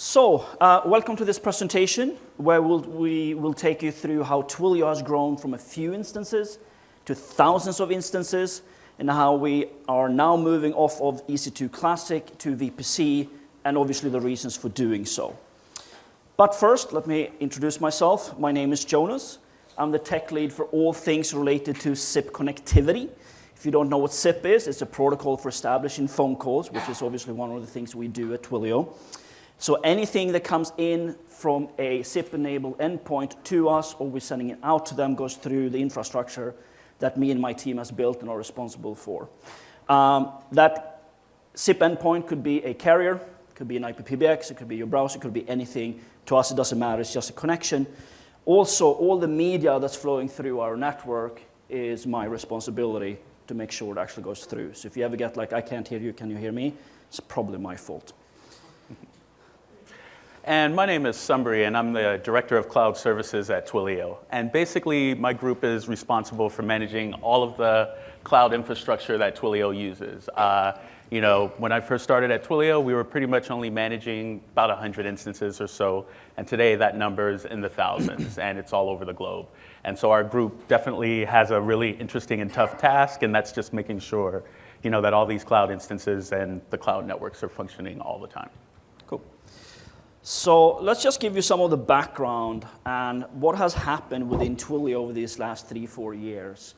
Welcome to this presentation where we will take you through how Twilio has grown from a few instances to thousands of instances, and how we are now moving off of EC2-Classic to VPC, and obviously the reasons for doing so. But first, let me introduce myself. My name is Jonas. I'm the tech lead for all things related to SIP connectivity. If you don't know what SIP is, it's a protocol for establishing phone calls, which is obviously one of the things we do at Twilio. So anything that comes in from a SIP-enabled endpoint to us, or we're sending it out to them, goes through the infrastructure that me and my team has built and are responsible for. That SIP endpoint could be a carrier, could be an IPPBX, it could be your browser, it could be anything. To us, it doesn't matter, it's just a connection. Also, all the media that's flowing through our network is my responsibility to make sure it actually goes through. So if you ever get like, I can't hear you, can you hear me? It's probably my fault. And my name is Sumbri, and I'm the Director of Cloud Services at Twilio. And basically, my group is responsible for managing all of the cloud infrastructure that Twilio uses. When I first started at Twilio, we were pretty much only managing about 100 instances or so. And today, that number is in the thousands, and it's all over the globe. And so our group definitely has a really interesting and tough task, and that's just making sure that all these cloud instances and the cloud networks are functioning all the time. Cool. So let's just give you some of the background and what has happened within Twilio over these last 3-4 years.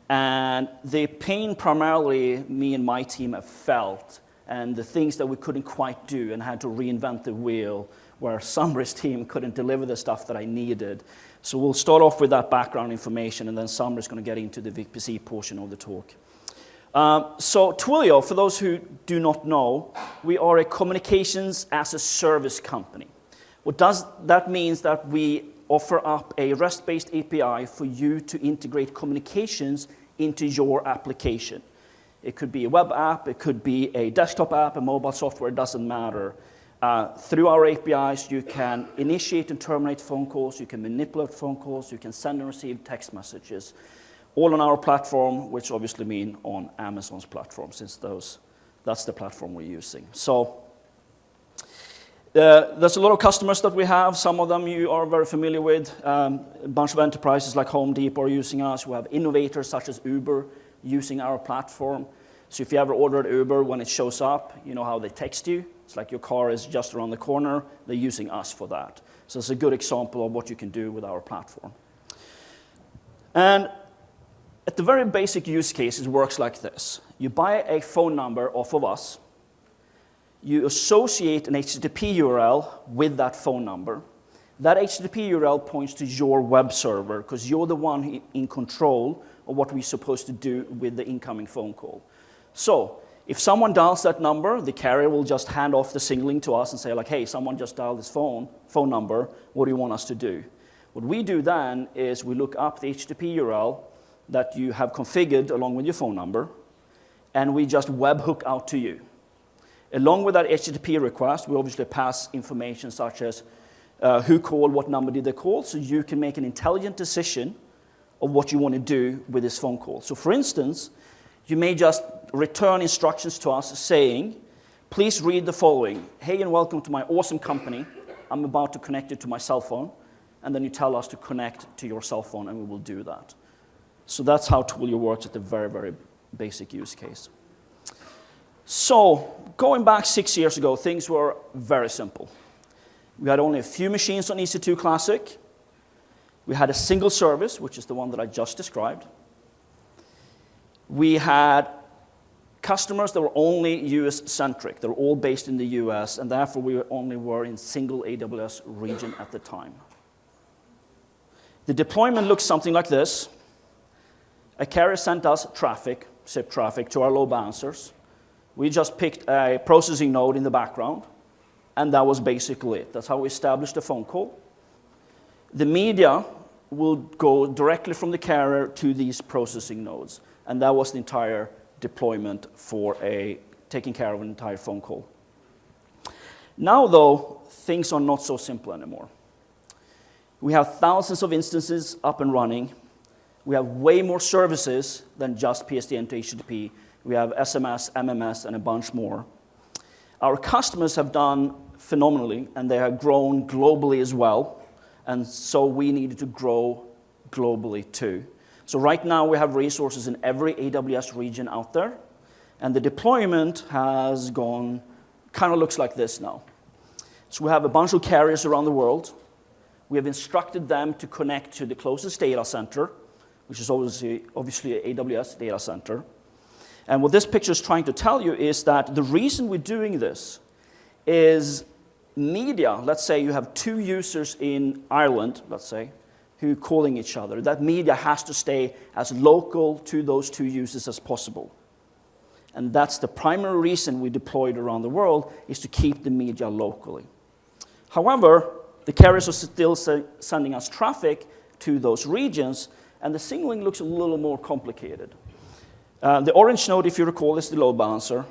And the pain primarily me and my team have felt, and the things that we couldn't quite do and had to reinvent the wheel, where Sumbri's team couldn't deliver the stuff that I needed. So we'll start off with that background information, and then Sumbri's going to get into the VPC portion of the talk. So Twilio, for those who do not know, we are a communications as a service company. What does that means that we offer up a REST-based API for you to integrate communications into your application. It could be a web app, it could be a desktop app, a mobile software, it doesn't matter. Through our APIs, you can initiate and terminate phone calls, you can manipulate phone calls, you can send and receive text messages. All on our platform, which obviously mean on Amazon's platform, since that's the platform we're using. So there's a lot of customers that we have. Some of them you are very familiar with. A bunch of enterprises like Home Depot are using us. We have innovators such as Uber using our platform. So if you ever ordered Uber, when it shows up, you know how they text you. It's like your car is just around the corner. They're using us for that. So it's a good example of what you can do with our platform. And at the very basic use case, it works like this. You buy a phone number off of us. You associate an HTTP URL with that phone number. That HTTP URL points to your web server, because you're the one in control of what we're supposed to do with the incoming phone call. So if someone dials that number, the carrier will just hand off the signaling to us and say, like, hey, someone just dialed this phone number. What do you want us to do? What we do then is we look up the HTTP URL that you have configured along with your phone number, and we just webhook out to you. Along with that HTTP request, we obviously pass information such as who called, what number did they call, so you can make an intelligent decision of what you want to do with this phone call. So for instance, you may just return instructions to us saying, please read the following. Hey, and welcome to my awesome company. I'm about to connect you to my cell phone. And then you tell us to connect to your cell phone, and we will do that. So that's how Twilio works at the very, very basic use case. So going back 6 years ago, things were very simple. We had only a few machines on EC2-Classic. We had a single service, which is the one that I just described. We had customers that were only US-centric. They were all based in the US, and therefore we only were in single AWS region at the time. The deployment looks something like this. A carrier sent us traffic, SIP traffic, to our load balancers. We just picked a processing node in the background, and that was basically it. That's how we established a phone call. The media will go directly from the carrier to these processing nodes, and that was the entire deployment for taking care of an entire phone call. Now, though, things are not so simple anymore. We have thousands of instances up and running. We have way more services than just PSTN to HTTP. We have SMS, MMS, and a bunch more. Our customers have done phenomenally, and they have grown globally as well. And so we needed to grow globally too. So right now we have resources in every AWS region out there, and the deployment has gone, kind of looks like this now. So we have a bunch of carriers around the world. We have instructed them to connect to the closest data center, which is obviously an AWS data center. And what this picture is trying to tell you is that the reason we're doing this is media. Let's say you have two users in Ireland, let's say, who are calling each other. That media has to stay as local to those two users as possible. And that's the primary reason we deployed around the world, is to keep the media locally. However, the carriers are still sending us traffic to those regions, and the signaling looks a little more complicated. The orange node, if you recall, is the load balancer.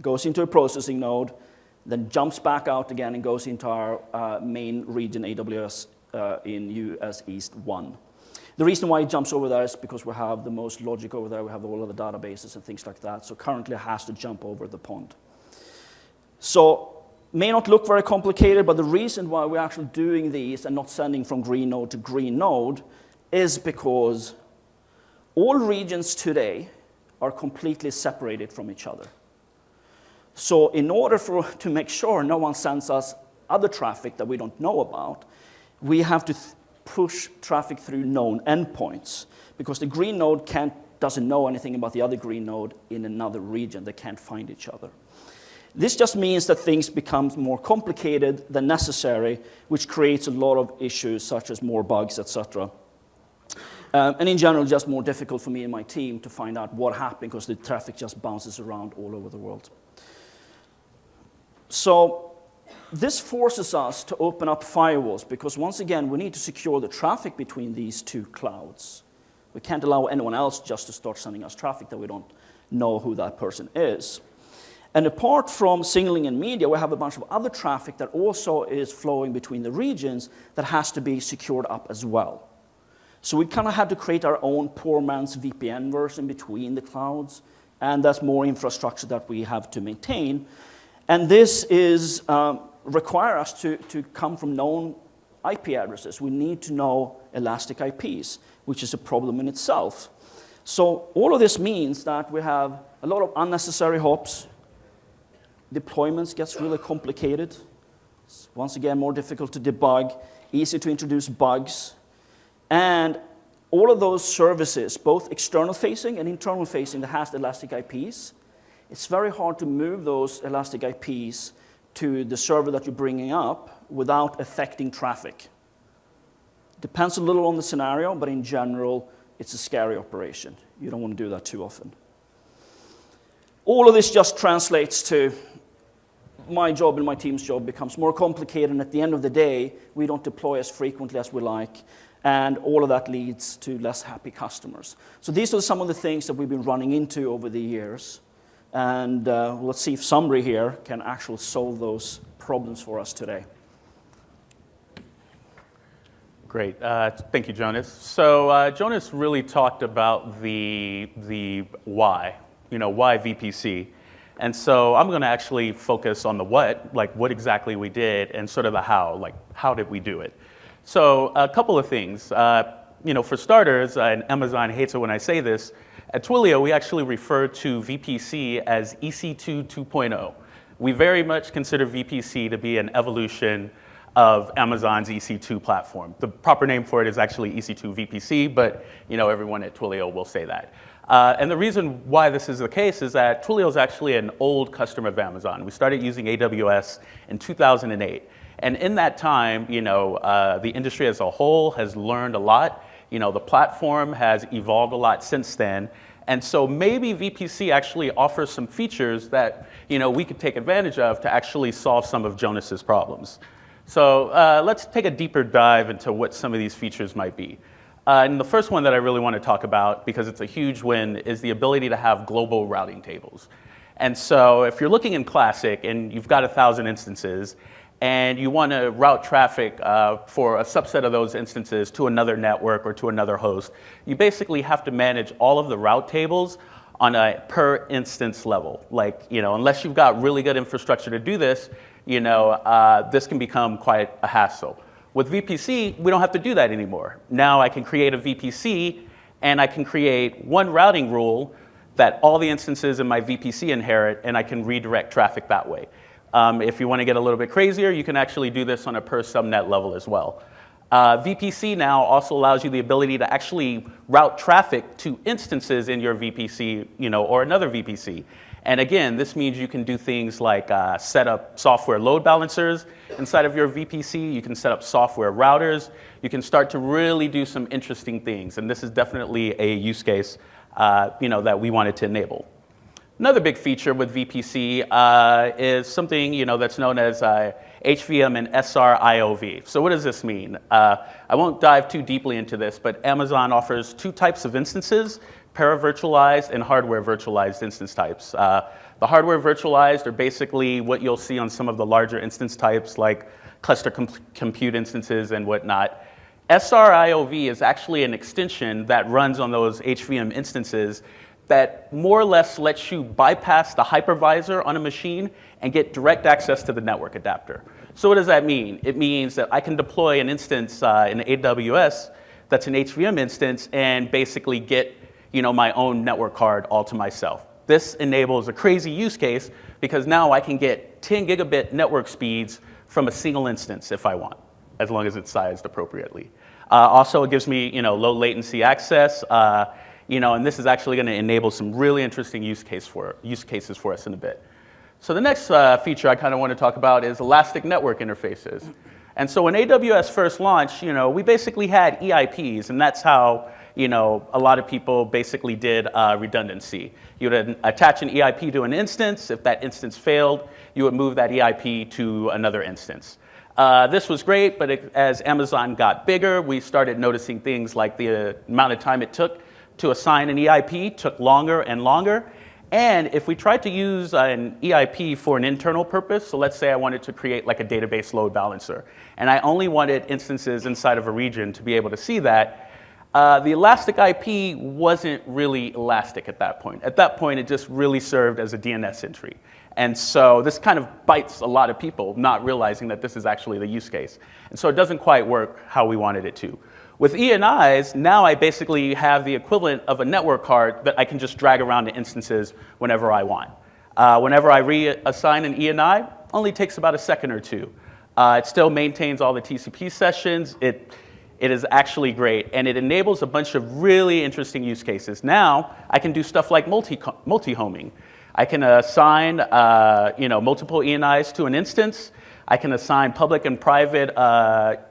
Goes into a processing node, then jumps back out again and goes into our main region, AWS in US East 1. The reason why it jumps over there is because we have the most logic over there. We have all of the databases and things like that. So currently it has to jump over the pond. So may not look very complicated, but the reason why we're actually doing these and not sending from green node to green node is because all regions today are completely separated from each other. So in order to make sure no one sends us other traffic that we don't know about, we have to push traffic through known endpoints, because the green node doesn't know anything about the other green node in another region. They can't find each other. This just means that things become more complicated than necessary, which creates a lot of issues, such as more bugs, etc. And in general, just more difficult for me and my team to find out what happened, because the traffic just bounces around all over the world. So this forces us to open up firewalls, because once again, we need to secure the traffic between these two clouds. We can't allow anyone else just to start sending us traffic that we don't know who that person is. And apart from signaling and media, we have a bunch of other traffic that also is flowing between the regions that has to be secured up as well. So we kind of had to create our own poor man's VPN version between the clouds, and that's more infrastructure that we have to maintain. And this is require us to come from known IP addresses. We need to know elastic IPs, which is a problem in itself. So all of this means that we have a lot of unnecessary hops. Deployments gets really complicated. It's once again more difficult to debug, easy to introduce bugs. And all of those services, both external facing and internal facing, that has elastic IPs, it's very hard to move those elastic IPs to the server that you're bringing up without affecting traffic. Depends a little on the scenario, but in general, it's a scary operation. You don't want to do that too often. All of this just translates to my job and my team's job becomes more complicated, and at the end of the day, we don't deploy as frequently as we like, and all of that leads to less happy customers. So these are some of the things that we've been running into over the years. And let's see if somebody here can actually solve those problems for us today. Great. Thank you, Jonas. So Jonas really talked about the why, why VPC. And so I'm going to actually focus on the what, like what exactly we did, and sort of the how, like how did we do it. So a couple of things. For starters, and Amazon hates it when I say this, at Twilio, we actually refer to VPC as EC2 2.0. We very much consider VPC to be an evolution of Amazon's EC2 platform. The proper name for it is actually EC2 VPC, but everyone at Twilio will say that. And the reason why this is the case is that Twilio is actually an old customer of Amazon. We started using AWS in 2008. And in that time, the industry as a whole has learned a lot. The platform has evolved a lot since then. And so maybe VPC actually offers some features that we could take advantage of to actually solve some of Jonas's problems. So let's take a deeper dive into what some of these features might be. And the first one that I really want to talk about, because it's a huge win, is the ability to have global routing tables. And so if you're looking in Classic and you've got 1,000 instances, and you want to route traffic for a subset of those instances to another network or to another host, you basically have to manage all of the route tables on a per instance level. Like, unless you've got really good infrastructure to do this, this can become quite a hassle. With VPC, we don't have to do that anymore. Now I can create a VPC, and I can create one routing rule that all the instances in my VPC inherit, and I can redirect traffic that way. If you want to get a little bit crazier, you can actually do this on a per subnet level as well. VPC now also allows you the ability to actually route traffic to instances in your VPC, or another VPC. And again, this means you can do things like set up software load balancers inside of your VPC. You can set up software routers. You can start to really do some interesting things. And this is definitely a use case, that we wanted to enable. Another big feature with VPC is something, that's known as HVM and SR-IOV. So what does this mean? I won't dive too deeply into this, but Amazon offers two types of instances: para-virtualized and hardware virtualized instance types. The hardware virtualized are basically what you'll see on some of the larger instance types like cluster compute instances and whatnot. SR-IOV is actually an extension that runs on those HVM instances that more or less lets you bypass the hypervisor on a machine and get direct access to the network adapter. So what does that mean? It means that I can deploy an instance in AWS that's an HVM instance and basically get my own network card all to myself. This enables a crazy use case because now I can get 10 gigabit network speeds from a single instance if I want, as long as it's sized appropriately. Also, it gives me low latency access, and this is actually going to enable some really interesting use cases for us in a bit. So the next feature I kind of want to talk about is elastic network interfaces. And so when AWS first launched, we basically had EIPs, and that's how a lot of people basically did redundancy. You would attach an EIP to an instance. If that instance failed, you would move that EIP to another instance. This was great, but as Amazon got bigger, we started noticing things like the amount of time it took to assign an EIP took longer and longer. And if we tried to use an EIP for an internal purpose, so let's say I wanted to create like a database load balancer, and I only wanted instances inside of a region to be able to see that, the elastic IP wasn't really elastic at that point. At that point, it just really served as a DNS entry. And so this kind of bites a lot of people, not realizing that this is actually the use case. And so it doesn't quite work how we wanted it to. With ENIs, now I basically have the equivalent of a network card that I can just drag around to instances whenever I want. Whenever I reassign an ENI, only takes about a second or two. It still maintains all the TCP sessions. It is actually great, and it enables a bunch of really interesting use cases. Now, I can do stuff like multi-homing. I can assign multiple ENIs to an instance. I can assign public and private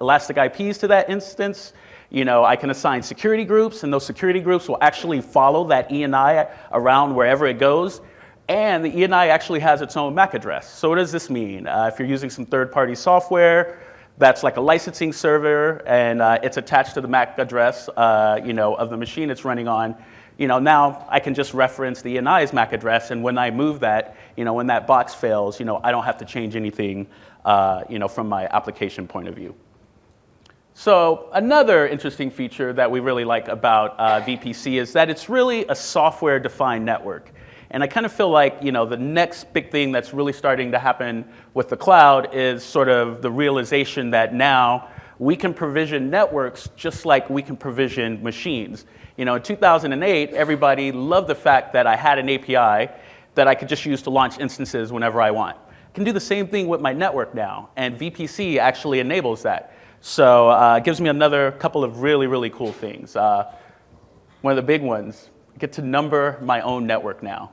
elastic IPs to that instance. I can assign security groups, and those security groups will actually follow that ENI around wherever it goes. And the ENI actually has its own MAC address. So what does this mean? If you're using some third-party software, that's like a licensing server, and it's attached to the MAC address of the machine it's running on. Now I can just reference the ENI's MAC address, and when I move that, when that box fails, I don't have to change anything, from my application point of view. So another interesting feature that we really like about VPC is that it's really a software-defined network. And I kind of feel like, the next big thing that's really starting to happen with the cloud is sort of the realization that now we can provision networks just like we can provision machines. In 2008, everybody loved the fact that I had an API that I could just use to launch instances whenever I want. I can do the same thing with my network now, and VPC actually enables that. So it gives me another couple of really, really cool things. One of the big ones, I get to number my own network now.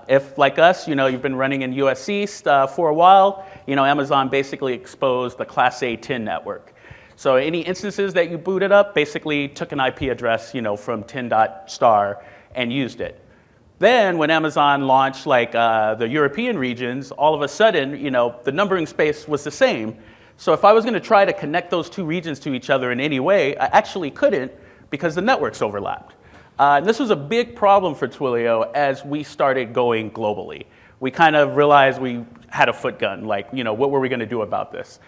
If, like us, you've been running in US East for a while, Amazon basically exposed the Class A 10 network. So any instances that you booted up basically took an IP address, from 10.star and used it. Then when Amazon launched the European regions, all of a sudden, the numbering space was the same. So if I was going to try to connect those two regions to each other in any way, I actually couldn't because the networks overlapped. And this was a big problem for Twilio as we started going globally. We kind of realized we had a foot gun, what were we going to do about this?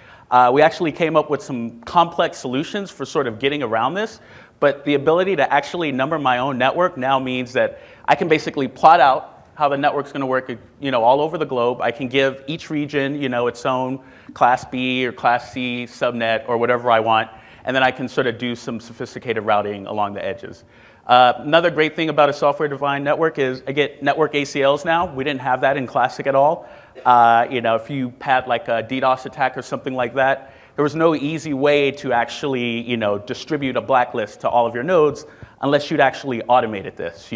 We actually came up with some complex solutions for sort of getting around this, but the ability to actually number my own network now means that I can basically plot out how the network's going to work, all over the globe. I can give each region, its own Class B or Class C subnet or whatever I want, and then I can sort of do some sophisticated routing along the edges. Another great thing about a software-defined network is I get network ACLs now. We didn't have that in Classic at all. If you had like a DDoS attack or something like that, there was no easy way to actually, distribute a blacklist to all of your nodes unless you'd actually automated this,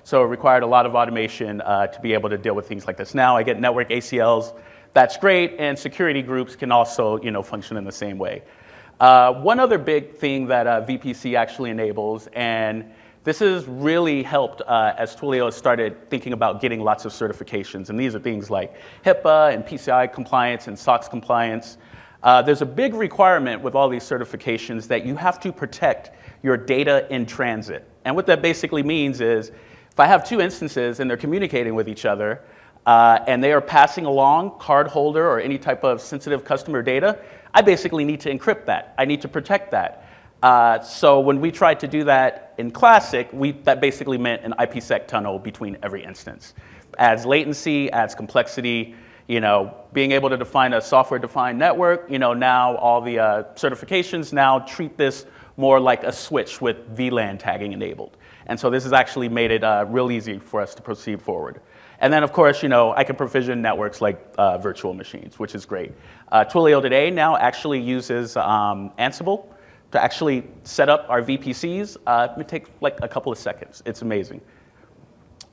So it required a lot of automation to be able to deal with things like this. Now I get network ACLs, that's great, and security groups can also, function in the same way. One other big thing that VPC actually enables, and this has really helped as Twilio has started thinking about getting lots of certifications, and these are things like HIPAA and PCI compliance and SOX compliance. There's a big requirement with all these certifications that you have to protect your data in transit. And what that basically means is if I have two instances and they're communicating with each other and they are passing along card holder or any type of sensitive customer data, I basically need to encrypt that. I need to protect that. So when we tried to do that in Classic, that basically meant an IPsec tunnel between every instance. Adds latency, adds complexity. Being able to define a software-defined network, now all the certifications now treat this more like a switch with VLAN tagging enabled. And so this has actually made it real easy for us to proceed forward. And then, of course, I can provision networks like virtual machines, which is great. Twilio today now actually uses Ansible to actually set up our VPCs. It takes like a couple of seconds. It's amazing.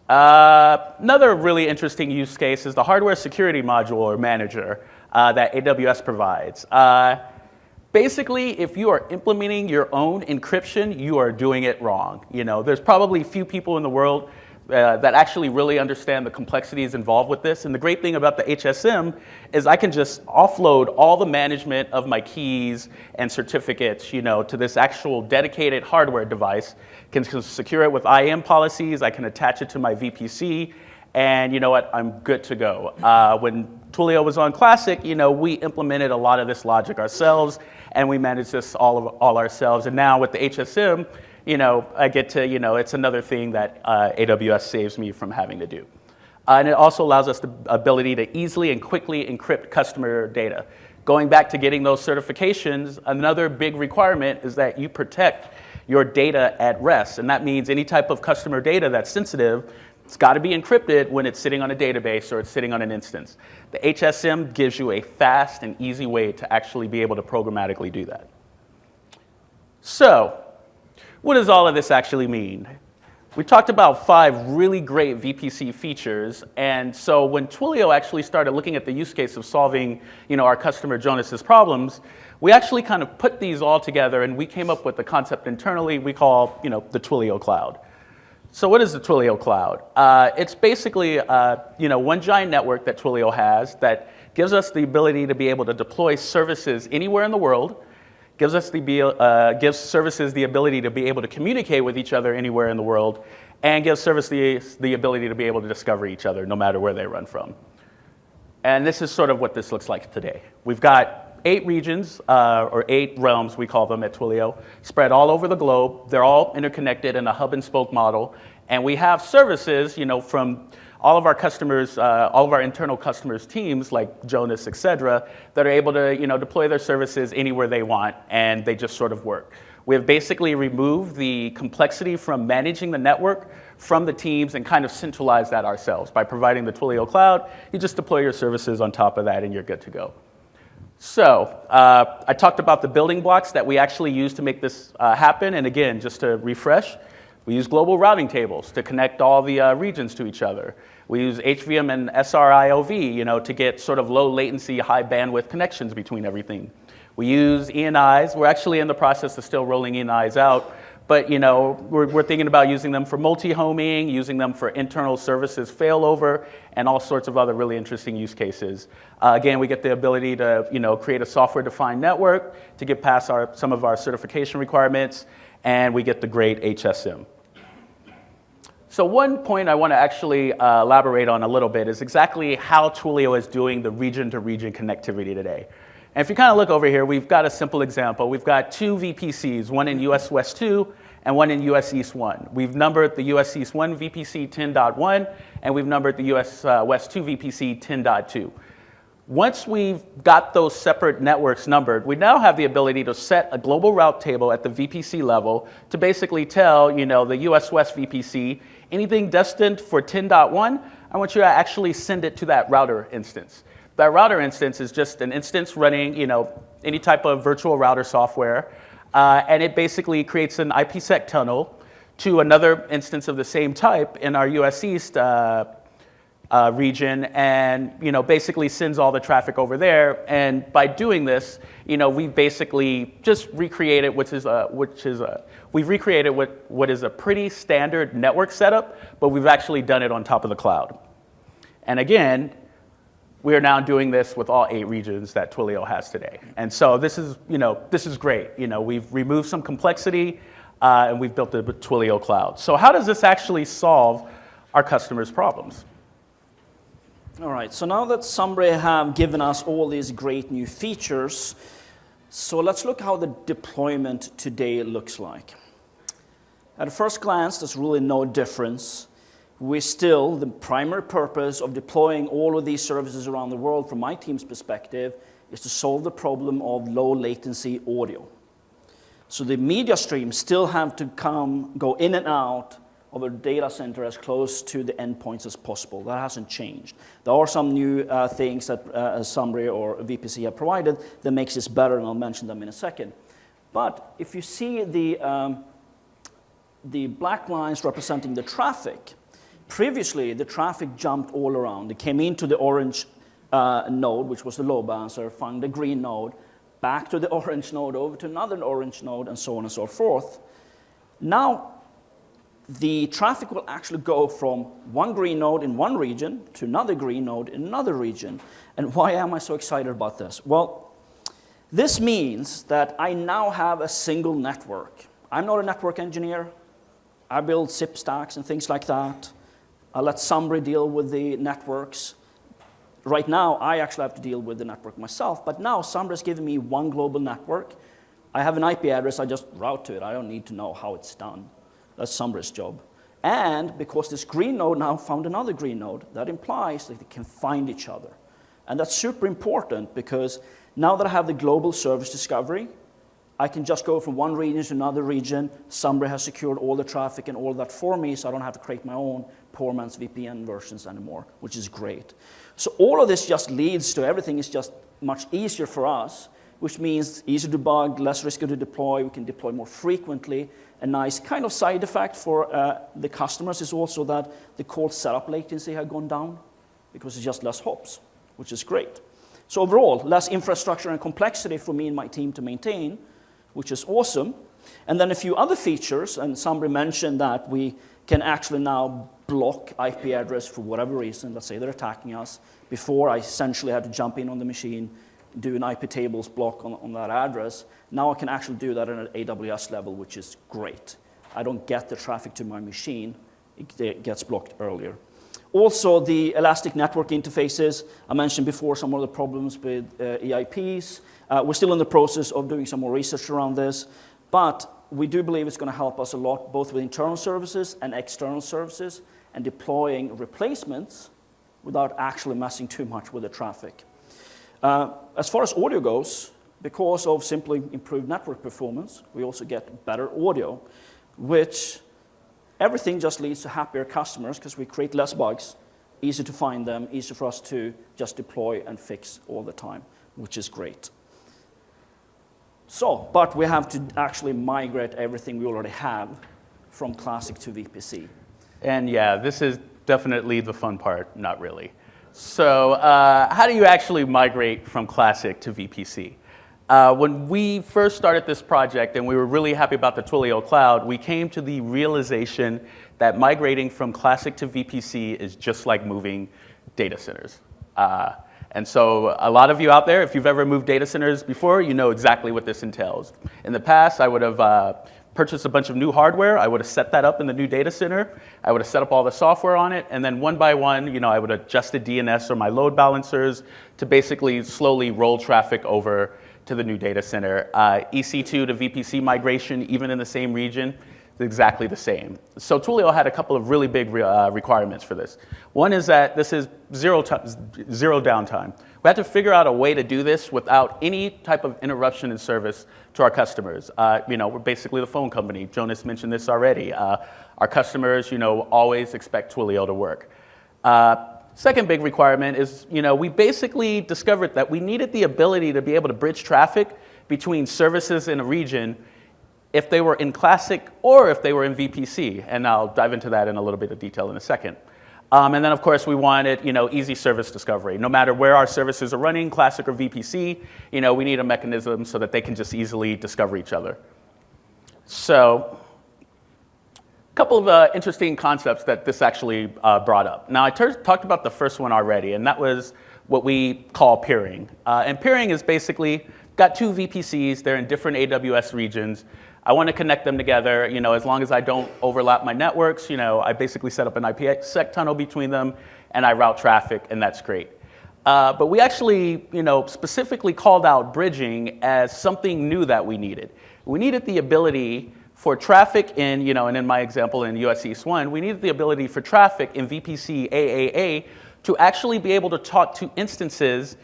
Another really interesting use case is the hardware security module or manager that AWS provides. Basically, if you are implementing your own encryption, you are doing it wrong. There's probably few people in the world that actually really understand the complexities involved with this. And the great thing about the HSM is I can just offload all the management of my keys and certificates, to this actual dedicated hardware device. Can secure it with IAM policies. I can attach it to my VPC, and you know what? I'm good to go. When Twilio was on Classic, we implemented a lot of this logic ourselves, and we managed this all ourselves. And now with the HSM, I get to, it's another thing that AWS saves me from having to do. And it also allows us the ability to easily and quickly encrypt customer data. Going back to getting those certifications, another big requirement is that you protect your data at rest. And that means any type of customer data that's sensitive, it's got to be encrypted when it's sitting on a database or it's sitting on an instance. The HSM gives you a fast and easy way to actually be able to programmatically do that. So, what does all of this actually mean? We talked about 5 really great VPC features, and so when Twilio actually started looking at the use case of solving, our customer Jonas's problems, we actually kind of put these all together, and we came up with the concept internally we call, the Twilio Cloud. So what is the Twilio Cloud? It's basically, one giant network that Twilio has that gives us the ability to be able to deploy services anywhere in the world, gives services the ability to be able to communicate with each other anywhere in the world, and gives service the ability to be able to discover each other no matter where they run from. And this is sort of what this looks like today. We've got 8 regions, or 8 realms, we call them at Twilio, spread all over the globe. They're all interconnected in a hub and spoke model. And we have services, from all of our customers, all of our internal customers' teams, like Jonas, et cetera, that are able to, deploy their services anywhere they want, and they just sort of work. We have basically removed the complexity from managing the network from the teams and kind of centralized that ourselves. By providing the Twilio Cloud, you just deploy your services on top of that, and you're good to go. So I talked about the building blocks that we actually use to make this happen. And again, just to refresh, we use global routing tables to connect all the regions to each other. We use HVM and SRIOV, to get sort of low latency, high bandwidth connections between everything. We use ENIs. We're actually in the process of still rolling ENIs out. But we're thinking about using them for multi-homing, using them for internal services failover, and all sorts of other really interesting use cases. Again, we get the ability to create a software-defined network to get past some of our certification requirements, and we get the great HSM. So one point I want to actually elaborate on a little bit is exactly how Twilio is doing the region-to-region connectivity today. And if you kind of look over here, we've got a simple example. We've got 2 VPCs, one in US West 2 and one in US East 1. We've numbered the US East 1 VPC 10.1, and we've numbered the US West 2 VPC 10.2. Once we've got those separate networks numbered, we now have the ability to set a global route table at the VPC level to basically tell, the US West VPC, anything destined for 10.1, I want you to actually send it to that router instance. That router instance is just an instance running, any type of virtual router software, and it basically creates an IPsec tunnel to another instance of the same type in our US East region, and basically sends all the traffic over there. And by doing this, we've basically just recreated what is a pretty standard network setup, but we've actually done it on top of the cloud. And again, we are now doing this with all 8 regions that Twilio has today. And so this is great. We've removed some complexity, and we've built the Twilio cloud. So how does this actually solve our customers' problems? All right, so now that Sumbri have given us all these great new features, so let's look how the deployment today looks like. At a first glance, there's really no difference. The primary purpose of deploying all of these services around the world from my team's perspective is to solve the problem of low latency audio. So the media streams still have to go in and out of a data center as close to the endpoints as possible. That hasn't changed. There are some new things that Sumbri or VPC have provided that makes this better, and I'll mention them in a second. But if you see the black lines representing the traffic, previously the traffic jumped all around. It came into the orange node, which was the load balancer, found the green node, back to the orange node, over to another orange node, and so on and so forth. Now, the traffic will actually go from one green node in one region to another green node in another region. And why am I so excited about this? Well, this means that I now have a single network. I'm not a network engineer. I build SIP stacks and things like that. I let Sumbri deal with the networks. Right now, I actually have to deal with the network myself. But now, Sumbri has given me one global network. I have an IP address. I just route to it. I don't need to know how it's done. That's Sumbri's job. And because this green node now found another green node, that implies that they can find each other. And that's super important because now that I have the global service discovery, I can just go from one region to another region. Sumbri has secured all the traffic and all that for me, so I don't have to create my own poor man's VPN versions anymore, which is great. So all of this just leads to everything is just much easier for us, which means easier to debug, less risky to deploy. We can deploy more frequently. A nice kind of side effect for the customers is also that the call setup latency has gone down because it's just less hops, which is great. So overall, less infrastructure and complexity for me and my team to maintain, which is awesome. And then a few other features, and Sumbri mentioned that we can actually now block IP address for whatever reason. Let's say they're attacking us. Before, I essentially had to jump in on the machine, do an IP tables block on that address. Now I can actually do that at an AWS level, which is great. I don't get the traffic to my machine. It gets blocked earlier. Also, the elastic network interfaces. I mentioned before some of the problems with EIPs. We're still in the process of doing some more research around this, but we do believe it's going to help us a lot, both with internal services and external services, and deploying replacements without actually messing too much with the traffic. As far as audio goes, because of simply improved network performance, we also get better audio, which everything just leads to happier customers because we create less bugs, easy to find them, easy for us to just deploy and fix all the time, which is great. So, but we have to actually migrate everything we already have from Classic to VPC. And yeah, this is definitely the fun part, not really. So how do you actually migrate from Classic to VPC? When we first started this project and we were really happy about the Twilio cloud, we came to the realization that migrating from Classic to VPC is just like moving data centers. And so a lot of you out there, if you've ever moved data centers before, you know exactly what this entails. In the past, I would have purchased a bunch of new hardware. I would have set that up in the new data center. I would have set up all the software on it. And then one by one, I would adjust the DNS or my load balancers to basically slowly roll traffic over to the new data center. EC2 to VPC migration, even in the same region, exactly the same. So Twilio had a couple of really big requirements for this. One is that this is zero downtime. We had to figure out a way to do this without any type of interruption in service to our customers. We're basically the phone company. Jonas mentioned this already. Our customers, always expect Twilio to work. Second big requirement is, we basically discovered that we needed the ability to be able to bridge traffic between services in a region if they were in Classic or if they were in VPC. And I'll dive into that in a little bit of detail in a second. And then, of course, we wanted, easy service discovery. No matter where our services are running, Classic or VPC, we need a mechanism so that they can just easily discover each other. So, a couple of interesting concepts that this actually brought up. Now, I talked about the first one already, and that was what we call peering. And peering is basically, got two VPCs, they're in different AWS regions. I want to connect them together, as long as I don't overlap my networks, I basically set up an IPsec tunnel between them and I route traffic, and that's great. But we actually, specifically called out bridging as something new that we needed. We needed the ability for traffic in, and in my example in US East 1, we needed the ability for traffic in VPC AAA to actually be able to talk to instances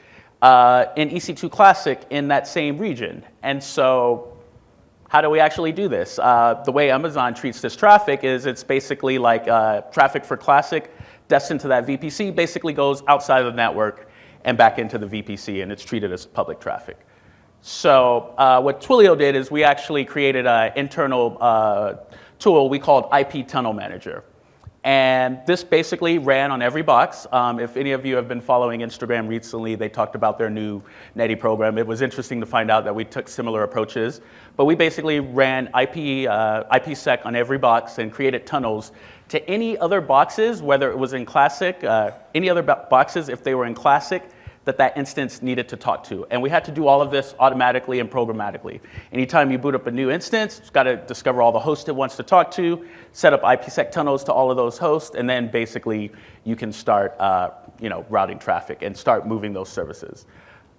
in EC2-Classic in that same region. And so, how do we actually do this? The way Amazon treats this traffic is it's basically like traffic for Classic destined to that VPC basically goes outside of the network and back into the VPC, and it's treated as public traffic. So what Twilio did is we actually created an internal tool we called IP Tunnel Manager. And this basically ran on every box. If any of you have been following Instagram recently, they talked about their new Netty program. It was interesting to find out that we took similar approaches. But we basically ran IPsec on every box and created tunnels to any other boxes, whether it was in Classic, any other boxes, if they were in Classic, that instance needed to talk to. And we had to do all of this automatically and programmatically. Anytime you boot up a new instance, it's got to discover all the hosts it wants to talk to, set up IPsec tunnels to all of those hosts, and then basically you can start routing traffic and start moving those services.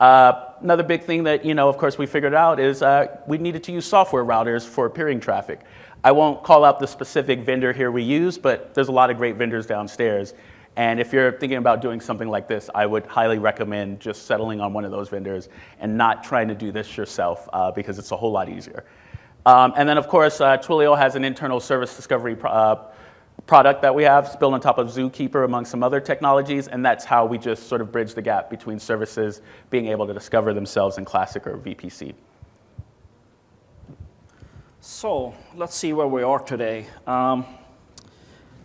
Another big thing that, of course, we figured out is we needed to use software routers for peering traffic. I won't call out the specific vendor here we use, but there's a lot of great vendors downstairs. And if you're thinking about doing something like this, I would highly recommend just settling on one of those vendors and not trying to do this yourself because it's a whole lot easier. And then, of course, Twilio has an internal service discovery product that we have. It's built on top of Zookeeper, among some other technologies, and that's how we just sort of bridge the gap between services being able to discover themselves in Classic or VPC. So let's see where we are today.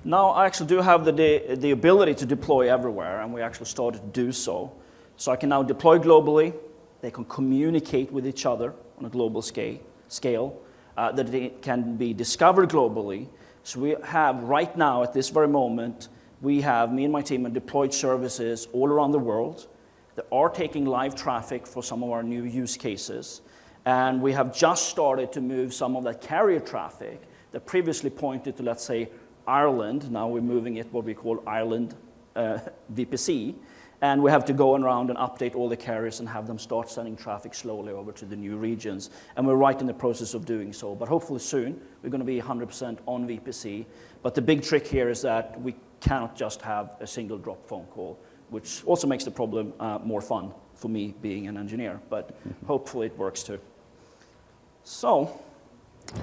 Now I actually do have the ability to deploy everywhere, and we actually started to do so. So I can now deploy globally. They can communicate with each other on a global scale. That it can be discovered globally. So we have right now, at this very moment, me and my team have deployed services all around the world that are taking live traffic for some of our new use cases. And we have just started to move some of that carrier traffic that previously pointed to, let's say, Ireland. Now we're moving it what we call Ireland VPC. And we have to go around and update all the carriers and have them start sending traffic slowly over to the new regions. And we're right in the process of doing so. But hopefully soon, we're going to be 100% on VPC. But the big trick here is that we cannot just have a single drop phone call, which also makes the problem more fun for me being an engineer. But hopefully it works too. So,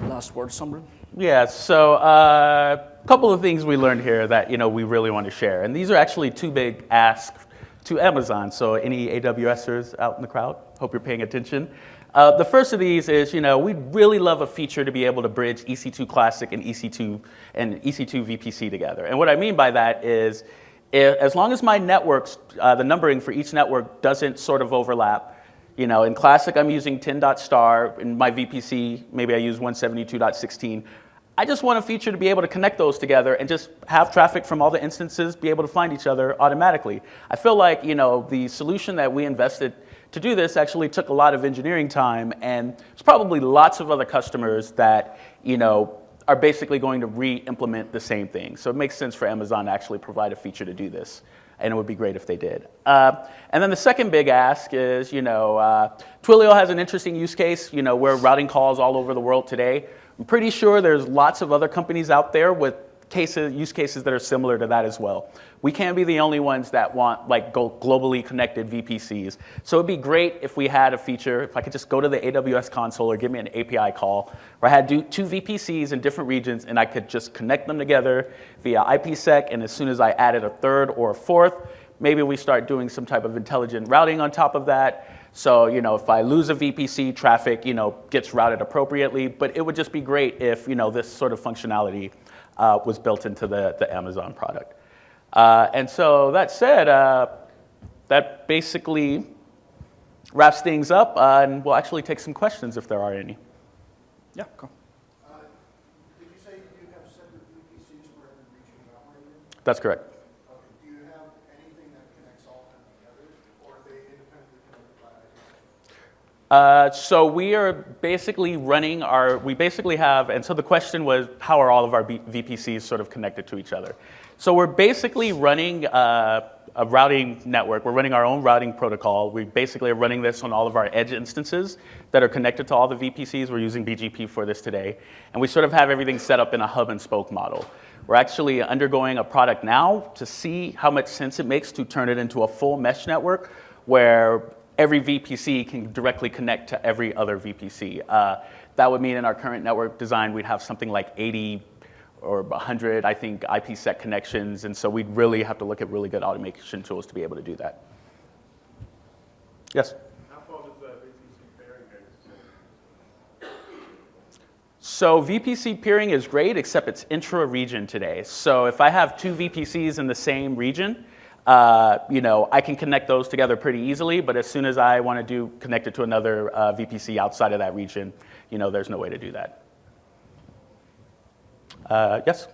last word, Samrin? Yeah, so a couple of things we learned here that we really want to share. And these are actually two big asks to Amazon. So any AWSers out in the crowd, hope you're paying attention. The first of these is, we'd really love a feature to be able to bridge EC2-Classic and EC2 VPC together. And what I mean by that is, as long as my networks, the numbering for each network doesn't sort of overlap. In Classic, I'm using 10.star. In my VPC, maybe I use 172.16. I just want a feature to be able to connect those together and just have traffic from all the instances be able to find each other automatically. I feel like, the solution that we invested to do this actually took a lot of engineering time, and there's probably lots of other customers that, are basically going to re-implement the same thing. So it makes sense for Amazon to actually provide a feature to do this. and it would be great if they did. And then the second big ask is, Twilio has an interesting use case. We're routing calls all over the world today. I'm pretty sure there's lots of other companies out there with use cases that are similar to that as well. We can't be the only ones that want globally connected VPCs. So it'd be great if we had a feature, if I could just go to the AWS console or give me an API call, where I had two VPCs in different regions and I could just connect them together via IPsec, and as soon as I added a third or a fourth, maybe we start doing some type of intelligent routing on top of that. So, if I lose a VPC, traffic, gets routed appropriately, but it would just be great if, this sort of functionality was built into the Amazon product. And so that said, that basically wraps things up, and we'll actually take some questions if there are any. Yeah, go. Did you say you have separate VPCs for every region you operate in? That's correct. Okay. Do you have anything that connects all of them together, or are they independently connected by IP? So we are basically running we basically have, and so the question was, how are all of our VPCs sort of connected to each other? So we're basically running a routing network. We're running our own routing protocol. We basically are running this on all of our edge instances that are connected to all the VPCs. We're using BGP for this today. And we sort of have everything set up in a hub and spoke model. We're actually undergoing a product now to see how much sense it makes to turn it into a full mesh network where every VPC can directly connect to every other VPC. That would mean in our current network design, we'd have something like 80 or 100, I think, IPsec connections. And so we'd really have to look at really good automation tools to be able to do that. Yes? How far does VPC pairing go? So VPC peering is great, except it's intra-region today. So if I have two VPCs in the same region, I can connect those together pretty easily, but as soon as I want to connect it to another VPC outside of that region, there's no way to do that. Yes?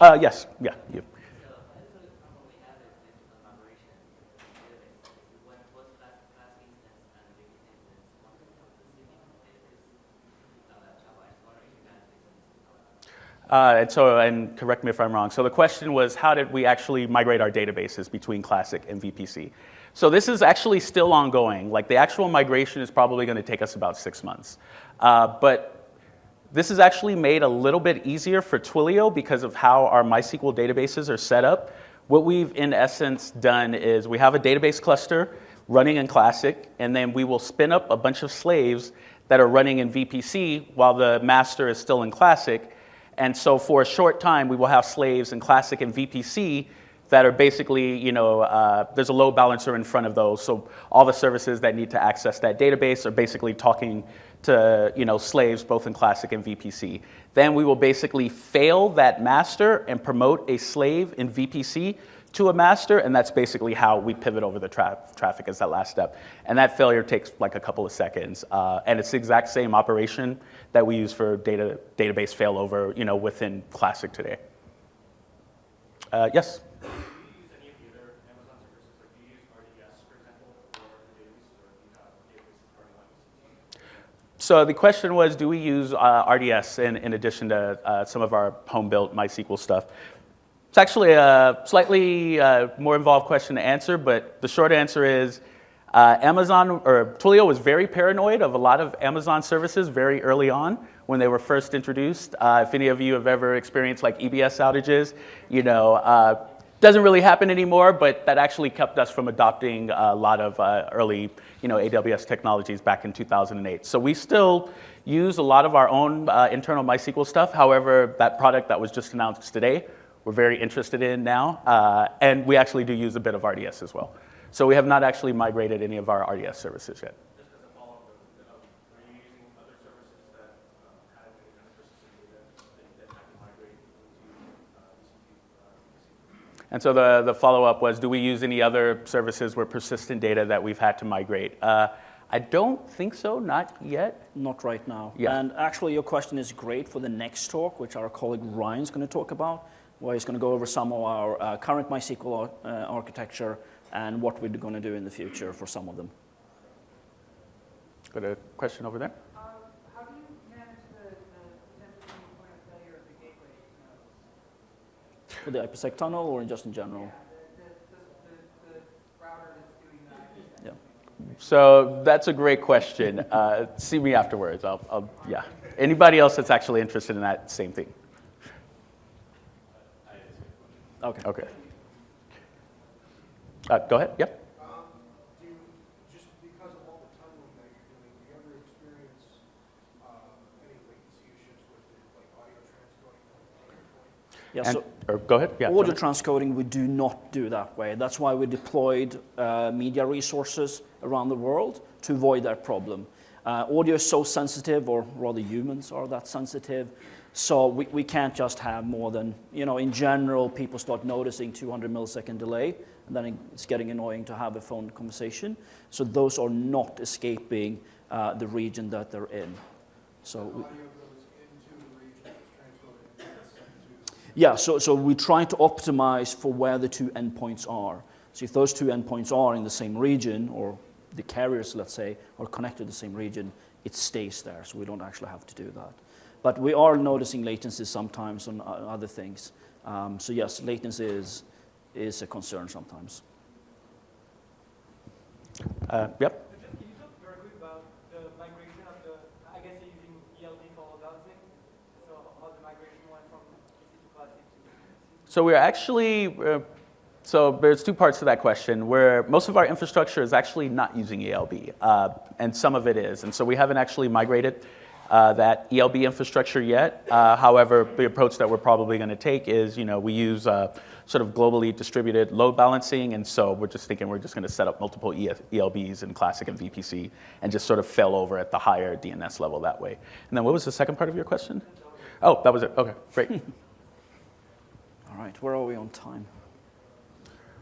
Yes, yeah, you. And correct me if I'm wrong. So the question was, how did we actually migrate our databases between Classic and VPC? So this is actually still ongoing. Like the actual migration is probably going to take us about 6 months. But this is actually made a little bit easier for Twilio because of how our MySQL databases are set up. What we've in essence done is we have a database cluster running in Classic, and then we will spin up a bunch of slaves that are running in VPC while the master is still in Classic. And so for a short time, we will have slaves in Classic and VPC that are basically, there's a load balancer in front of those. So all the services that need to access that database are basically talking to, slaves both in Classic and VPC. Then we will basically fail that master and promote a slave in VPC to a master, and that's basically how we pivot over the traffic as that last step. And that failure takes like a couple of seconds, and it's the exact same operation that we use for database failover, within Classic today. Yes? Do you use any of the other Amazon services? Like, do you use RDS, for example, for the databases, or do you have databases running on EC2? So the question was, do we use RDS in addition to some of our home-built MySQL stuff? It's actually a slightly more involved question to answer, but the short answer is Twilio was very paranoid of a lot of Amazon services very early on when they were first introduced. If any of you have ever experienced like EBS outages, doesn't really happen anymore, but that actually kept us from adopting a lot of early AWS technologies back in 2008. So we still use a lot of our own internal MySQL stuff. However, that product that was just announced today, we're very interested in now, and we actually do use a bit of RDS as well. So we have not actually migrated any of our RDS services yet. Just as a follow-up, are you using other services that have any kind of persistent data that have to migrate into EC2? And so the follow-up was, do we use any other services where persistent data that we've had to migrate? I don't think so, not yet. Not right now. Yeah. And actually, your question is great for the next talk, which our colleague Ryan's going to talk about, where he's going to go over some of our current MySQL architecture and what we're going to do in the future for some of them. Got a question over there? How do you manage the potential point of failure of the gateway For the IPsec tunnel or just in general? The router that's doing that. Yeah. So that's a great question. See me afterwards. Yeah. Anybody else that's actually interested in that same thing? Okay. Okay. Go ahead. Yep. Just because of all the tunneling that you're doing, do you ever experience any latency issues with like audio transcoding from point to point? Yeah, And, so or go ahead. Yeah. audio transcoding we do not do that way. That's why we deployed media resources around the world to avoid that problem. Audio is so sensitive, or rather humans are that sensitive, so we can't just have more than, in general, people start noticing 200 millisecond delay, and then it's getting annoying to have a phone conversation. So those are not escaping the region that they're in. So Audio goes into the region that's transcoded and gets sent to. yeah, so we try to optimize for where the two endpoints are. So if those two endpoints are in the same region, or the carriers, let's say, are connected to the same region, it stays there, so we don't actually have to do that. But we are noticing latency sometimes on other things. So yes, latency is a concern sometimes. Yep. Can you talk very quick about the migration of the, I guess you're using ELB for load balancing, so how the migration went from EC2-Classic to VPC? So we're actually, so there's two parts to that question, where most of our infrastructure is actually not using ELB, and some of it is. And so we haven't actually migrated that ELB infrastructure yet. However, the approach that we're probably going to take is, we use sort of globally distributed load balancing, and so we're just thinking we're just going to set up multiple ELBs in Classic and VPC and just sort of fail over at the higher DNS level that way. And then what was the second part of your question? Oh, that was it. Okay, great. All right, where are we on time?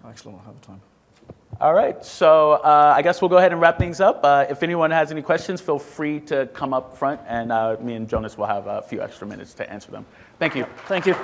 Actually, I don't have time. All right, so I guess we'll go ahead and wrap things up. If anyone has any questions, feel free to come up front, and me and Jonas will have a few extra minutes to answer them. Thank you. Thank you.